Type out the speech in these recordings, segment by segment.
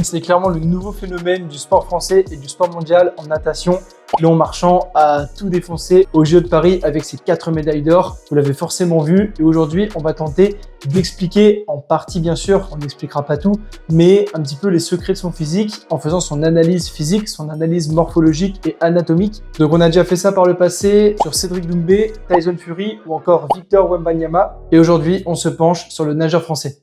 C'est clairement le nouveau phénomène du sport français et du sport mondial en natation. Léon Marchand a tout défoncé au JO de Paris avec ses 4 médailles d'or. Vous l'avez forcément vu. Et aujourd'hui, on va tenter d'expliquer en partie, bien sûr, on n'expliquera pas tout, mais un petit peu les secrets de son physique en faisant son analyse physique, son analyse morphologique et anatomique. Donc on a déjà fait ça par le passé sur Cédric Doumbé, Tyson Fury ou encore Victor Wembanyama. Et aujourd'hui, on se penche sur le nageur français.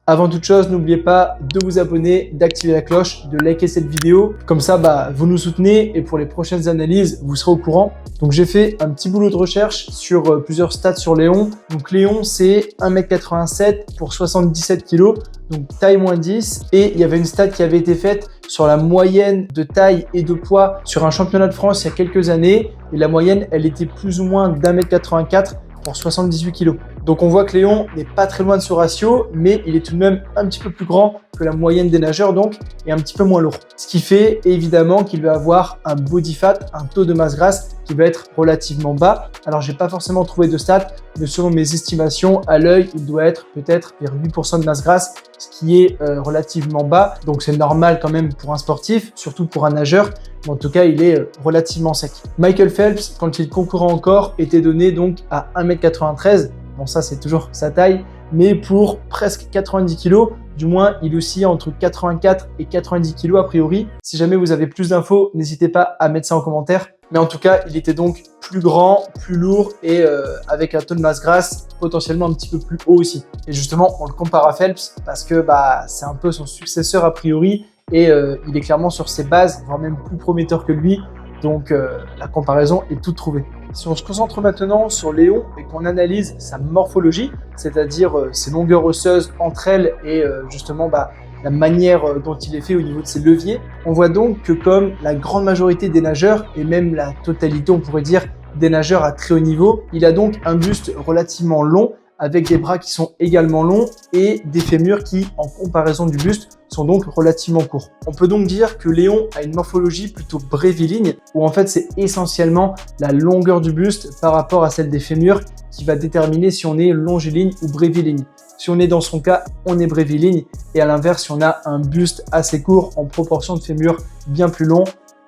Avant toute chose, n'oubliez pas de vous abonner, d'activer la cloche, de liker cette vidéo. Comme ça, vous nous soutenez et pour les prochaines analyses, vous serez au courant. Donc, j'ai fait un petit boulot de recherche sur plusieurs stats sur Léon. Donc, Léon, c'est 1m87 pour 77 kg, donc taille moins 10. Et il y avait une stat qui avait été faite sur la moyenne de taille et de poids sur un championnat de France il y a quelques années. Et la moyenne, elle était plus ou moins d'1m84 pour 78 kg. Donc on voit que Léon n'est pas très loin de ce ratio, mais il est tout de même un petit peu plus grand que la moyenne des nageurs donc, et un petit peu moins lourd. Ce qui fait évidemment qu'il va avoir un body fat, un taux de masse grasse qui va être relativement bas. Alors j'ai pas forcément trouvé de stats, mais selon mes estimations, à l'œil, il doit être peut-être vers 8% de masse grasse, ce qui est relativement bas. Donc c'est normal quand même pour un sportif, surtout pour un nageur. Mais en tout cas, il est relativement sec. Michael Phelps, quand il concourait encore, était donné donc à 1m93. Bon, ça, c'est toujours sa taille, mais pour presque 90 kg, du moins, il oscille entre 84 et 90 kg a priori. Si jamais vous avez plus d'infos, n'hésitez pas à mettre ça en commentaire. Mais en tout cas, il était donc plus grand, plus lourd et avec un taux de masse grasse potentiellement un petit peu plus haut aussi. Et justement, on le compare à Phelps parce que c'est un peu son successeur a priori et il est clairement sur ses bases, voire même plus prometteur que lui. Donc la comparaison est toute trouvée. Si on se concentre maintenant sur Léon et qu'on analyse sa morphologie, c'est-à-dire ses longueurs osseuses entre elles et justement la manière dont il est fait au niveau de ses leviers, on voit donc que comme la grande majorité des nageurs et même la totalité, on pourrait dire, des nageurs à très haut niveau, il a donc un buste relativement long avec des bras qui sont également longs et des fémurs qui, en comparaison du buste, sont donc relativement courts. On peut donc dire que Léon a une morphologie plutôt bréviligne, où en fait c'est essentiellement la longueur du buste par rapport à celle des fémurs qui va déterminer si on est longiligne ou bréviligne. Si on est dans son cas, on est bréviligne, et à l'inverse, si on a un buste assez court en proportion de fémurs bien plus long,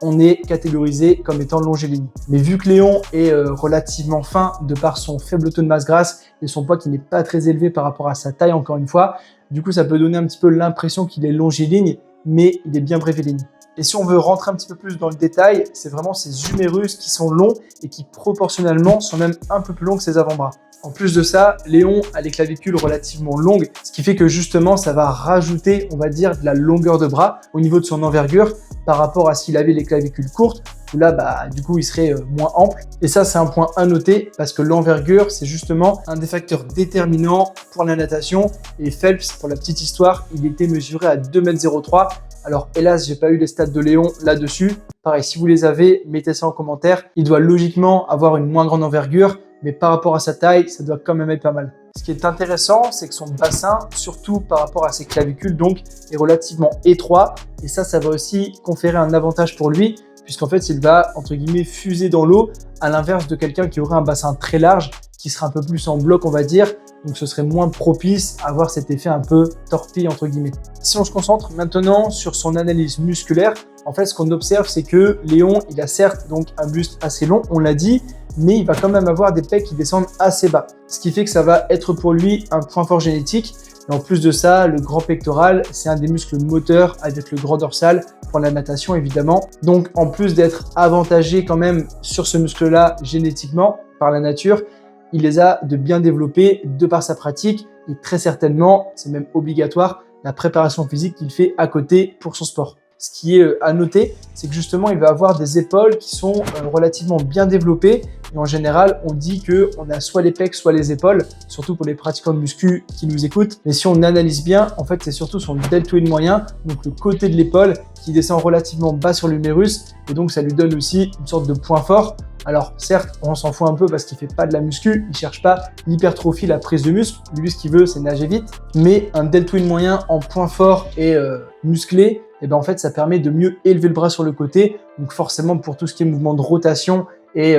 on est catégorisé comme étant longiligne. Mais vu que Léon est relativement fin de par son faible taux de masse grasse et son poids qui n'est pas très élevé par rapport à sa taille encore une fois, du coup ça peut donner un petit peu l'impression qu'il est longiligne, mais il est bien bréviligne. Et si on veut rentrer un petit peu plus dans le détail, c'est vraiment ses humérus qui sont longs et qui proportionnellement sont même un peu plus longs que ses avant-bras. En plus de ça, Léon a les clavicules relativement longues, ce qui fait que justement ça va rajouter, on va dire, de la longueur de bras au niveau de son envergure par rapport à s'il avait les clavicules courtes, où là, du coup, il serait moins ample. Et ça, c'est un point à noter parce que l'envergure, c'est justement un des facteurs déterminants pour la natation. Et Phelps, pour la petite histoire, il était mesuré à 2,03 m. Alors, hélas, j'ai pas eu les stats de Léon là-dessus. Pareil, si vous les avez, mettez ça en commentaire. Il doit logiquement avoir une moins grande envergure, mais par rapport à sa taille, ça doit quand même être pas mal. Ce qui est intéressant, c'est que son bassin, surtout par rapport à ses clavicules, donc, est relativement étroit. Et ça va aussi conférer un avantage pour lui, puisqu'en fait, il va, entre guillemets, fuser dans l'eau, à l'inverse de quelqu'un qui aurait un bassin très large, qui serait un peu plus en bloc, on va dire. Donc, ce serait moins propice à avoir cet effet un peu torpille, entre guillemets. Si on se concentre maintenant sur son analyse musculaire, en fait, ce qu'on observe, c'est que Léon, il a certes donc un buste assez long, on l'a dit, mais il va quand même avoir des pecs qui descendent assez bas. Ce qui fait que ça va être pour lui un point fort génétique. Et en plus de ça, le grand pectoral, c'est un des muscles moteurs avec le grand dorsal pour la natation évidemment. Donc en plus d'être avantagé quand même sur ce muscle-là génétiquement par la nature, il les a de bien développés de par sa pratique et très certainement, c'est même obligatoire, la préparation physique qu'il fait à côté pour son sport. Ce qui est à noter, c'est que justement, il va avoir des épaules qui sont relativement bien développées. Et en général, on dit qu'on a soit les pecs, soit les épaules, surtout pour les pratiquants de muscu qui nous écoutent. Mais si on analyse bien, en fait, c'est surtout son deltoïde moyen, donc le côté de l'épaule, qui descend relativement bas sur l'humérus. Et donc, ça lui donne aussi une sorte de point fort. Alors certes, on s'en fout un peu parce qu'il fait pas de la muscu, il cherche pas l'hypertrophie, la prise de muscle. Lui, ce qu'il veut, c'est nager vite. Mais un deltoïde moyen en point fort et musclé, et ben en fait, ça permet de mieux élever le bras sur le côté. Donc forcément, pour tout ce qui est mouvement de rotation et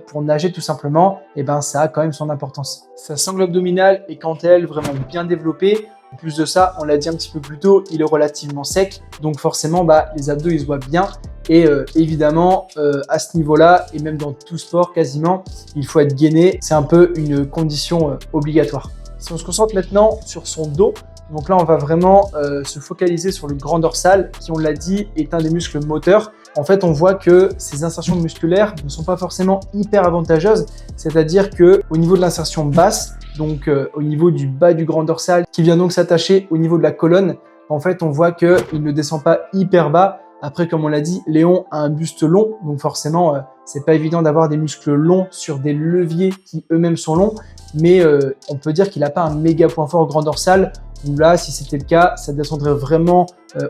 pour nager tout simplement, et ben ça a quand même son importance. Sa sangle abdominale est quant à elle vraiment bien développée. En plus de ça, on l'a dit un petit peu plus tôt, il est relativement sec. Donc forcément, les abdos, ils se voient bien. Et évidemment, à ce niveau-là, et même dans tout sport quasiment, il faut être gainé. C'est un peu une condition obligatoire. Si on se concentre maintenant sur son dos, donc là, on va vraiment se focaliser sur le grand dorsal qui, on l'a dit, est un des muscles moteurs. En fait, on voit que ces insertions musculaires ne sont pas forcément hyper avantageuses. C'est-à-dire qu'au niveau de l'insertion basse, donc au niveau du bas du grand dorsal, qui vient donc s'attacher au niveau de la colonne, en fait, on voit qu'il ne descend pas hyper bas. Après, comme on l'a dit, Léon a un buste long, donc forcément, c'est pas évident d'avoir des muscles longs sur des leviers qui eux-mêmes sont longs, mais on peut dire qu'il n'a pas un méga point fort au grand dorsal, où là, si c'était le cas, ça descendrait vraiment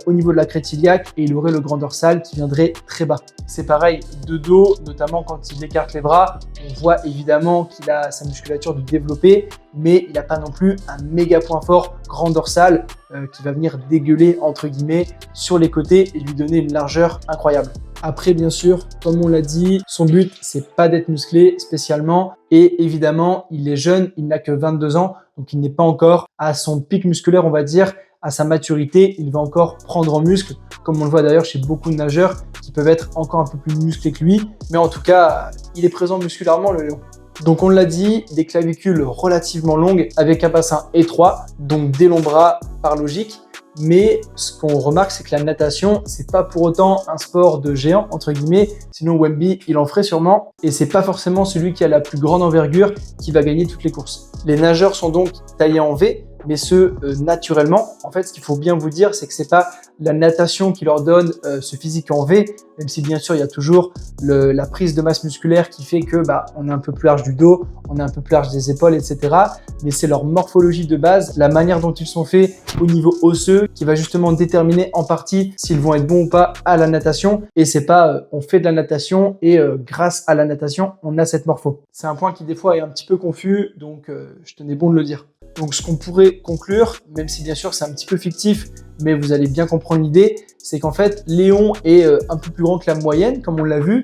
au niveau de la crête iliaque et il aurait le grand dorsal qui viendrait très bas. C'est pareil de dos, notamment quand il écarte les bras, on voit évidemment qu'il a sa musculature de développée, mais il n'a pas non plus un méga point fort grand dorsal qui va venir dégueuler entre guillemets sur les côtés et lui donner une largeur incroyable. Après, bien sûr, comme on l'a dit, son but, c'est pas d'être musclé spécialement. Et évidemment, il est jeune, il n'a que 22 ans, donc il n'est pas encore à son pic musculaire, on va dire, à sa maturité. Il va encore prendre en muscle, comme on le voit d'ailleurs chez beaucoup de nageurs qui peuvent être encore un peu plus musclés que lui. Mais en tout cas, il est présent musculairement, le Léon. Donc on l'a dit, des clavicules relativement longues avec un bassin étroit, donc des longs bras par logique. Mais ce qu'on remarque, c'est que la natation, c'est pas pour autant un sport de géant, entre guillemets. Sinon, Wemby, il en ferait sûrement. Et c'est pas forcément celui qui a la plus grande envergure qui va gagner toutes les courses. Les nageurs sont donc taillés en V, mais ce naturellement. En fait, ce qu'il faut bien vous dire, c'est que c'est pas la natation qui leur donne ce physique en V, même si bien sûr, il y a toujours la prise de masse musculaire qui fait que on est un peu plus large du dos, on est un peu plus large des épaules, etc. Mais c'est leur morphologie de base, la manière dont ils sont faits au niveau osseux qui va justement déterminer en partie s'ils vont être bons ou pas à la natation. Et c'est pas on fait de la natation et grâce à la natation, on a cette morpho. C'est un point qui des fois est un petit peu confus, donc je tenais bon de le dire. Donc ce qu'on pourrait conclure, même si bien sûr c'est un petit peu fictif, mais vous allez bien comprendre l'idée, c'est qu'en fait Léon est un peu plus grand que la moyenne, comme on l'a vu.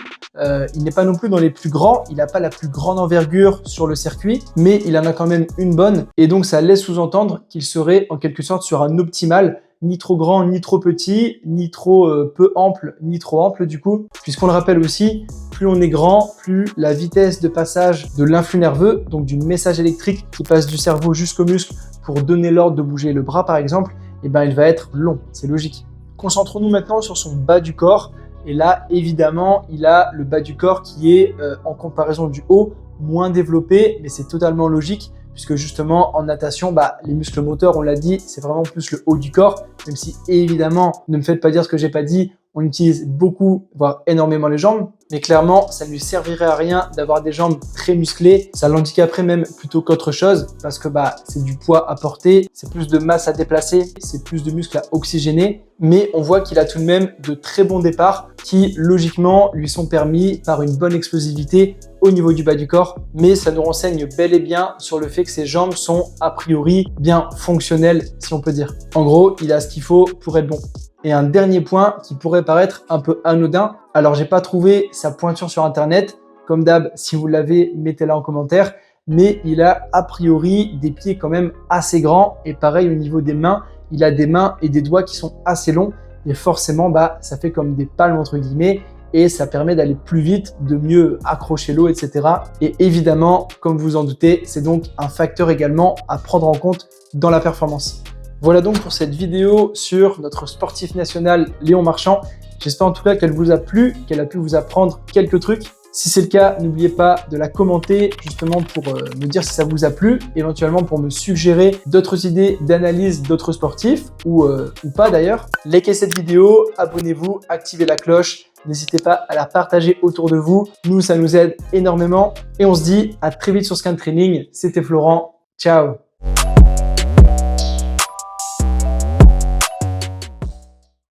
Il n'est pas non plus dans les plus grands, il n'a pas la plus grande envergure sur le circuit, mais il en a quand même une bonne. Et donc ça laisse sous-entendre qu'il serait en quelque sorte sur un optimal, ni trop grand, ni trop petit, ni trop peu ample, ni trop ample du coup. Puisqu'on le rappelle aussi, plus on est grand, plus la vitesse de passage de l'influx nerveux, donc du message électrique qui passe du cerveau jusqu'au muscle pour donner l'ordre de bouger le bras par exemple, il va être long, c'est logique. Concentrons-nous maintenant sur son bas du corps. Et là, évidemment, il a le bas du corps qui est, en comparaison du haut, moins développé, mais c'est totalement logique, puisque justement, en natation, les muscles moteurs, on l'a dit, c'est vraiment plus le haut du corps, même si, évidemment, ne me faites pas dire ce que j'ai pas dit, on utilise beaucoup, voire énormément les jambes, mais clairement, ça ne lui servirait à rien d'avoir des jambes très musclées. Ça l'handicaperait même plutôt qu'autre chose parce que c'est du poids à porter, c'est plus de masse à déplacer, c'est plus de muscles à oxygéner. Mais on voit qu'il a tout de même de très bons départs qui, logiquement, lui sont permis par une bonne explosivité au niveau du bas du corps. Mais ça nous renseigne bel et bien sur le fait que ses jambes sont a priori bien fonctionnelles, si on peut dire. En gros, il a ce qu'il faut pour être bon. Et un dernier point qui pourrait paraître un peu anodin. Alors, j'ai pas trouvé sa pointure sur internet. Comme d'hab, si vous l'avez, mettez-la en commentaire. Mais il a a priori des pieds quand même assez grands. Et pareil au niveau des mains, il a des mains et des doigts qui sont assez longs. Et forcément, ça fait comme des palmes entre guillemets. Et ça permet d'aller plus vite, de mieux accrocher l'eau, etc. Et évidemment, comme vous en doutez, c'est donc un facteur également à prendre en compte dans la performance. Voilà donc pour cette vidéo sur notre sportif national Léon Marchand. J'espère en tout cas qu'elle vous a plu, qu'elle a pu vous apprendre quelques trucs. Si c'est le cas, n'oubliez pas de la commenter justement pour me dire si ça vous a plu, éventuellement pour me suggérer d'autres idées d'analyse d'autres sportifs ou pas d'ailleurs. Likez cette vidéo, abonnez-vous, activez la cloche. N'hésitez pas à la partager autour de vous. Nous, ça nous aide énormément. Et on se dit à très vite sur Scan Training. C'était Florent. Ciao!